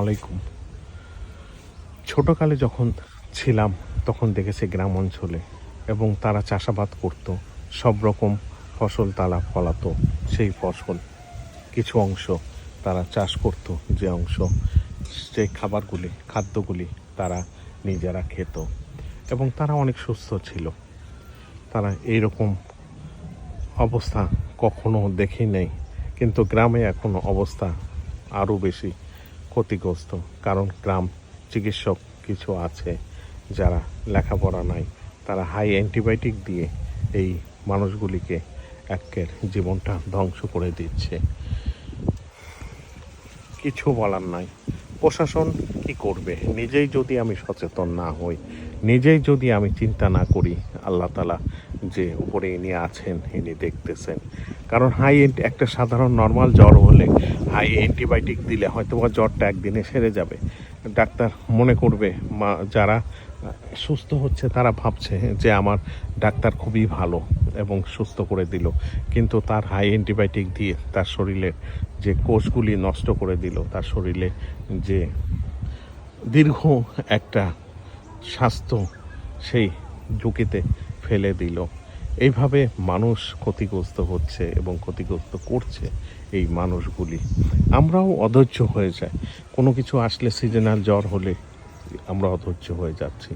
আলাইকুম। ছোটকালে যখন ছিলাম তখন দেখেছি গ্রাম অঞ্চলে এবং তারা চাষাবাদ করত, সব রকম ফসল তারা ফলাতো। সেই ফসল কিছু অংশ তারা চাষ করত, যে অংশ সেই খাদ্যগুলি তারা নিজেরা খেত এবং তারা অনেক সুস্থ ছিল। তারা এইরকম অবস্থা কখনো দেখি নেই, কিন্তু গ্রামে এখন অবস্থা আরও বেশি ক্ষতিগ্রস্ত। কারণ গ্রাম চিকিৎসক কিছু আছে যারা লেখাপড়া নাই, তারা হাই অ্যান্টিবায়োটিক দিয়ে এই মানুষগুলিকে একের জীবনটা ধ্বংস করে দিচ্ছে। কিছু বলার নাই। প্রশাসন কি করবে? নিজেই যদি আমি সচেতন না হই, নিজেই যদি আমি চিন্তা না করি, আল্লাহ তাআলা যে উপরে ইনি আছেন, ইনি দেখতেছেন। কারণ একটা সাধারণ নর্মাল জ্বর হলে হাই অ্যান্টিবায়োটিক দিলে হয়তো বা জ্বরটা একদিনে সেরে যাবে। ডাক্তার মনে করবে, যারা সুস্থ হচ্ছে তারা ভাবছে যে আমার ডাক্তার খুবই ভালো এবং সুস্থ করে দিল, কিন্তু তার হাই অ্যান্টিবায়োটিক দিয়ে তার শরীরের যে কোষগুলি নষ্ট করে দিল, তার শরীরে যে দীর্ঘ একটা স্বাস্থ্য সেই ঝুঁকিতে ফেলে দিল। এইভাবে মানুষ ক্ষতিগ্রস্ত হচ্ছে এবং ক্ষতিগ্রস্ত করছে এই মানুষগুলি। আমরাও অধৈর্য হয়ে যাই, কোনো কিছু আসলে সিজনাল জ্বর হলে আমরা অধৈর্য হয়ে যাচ্ছি।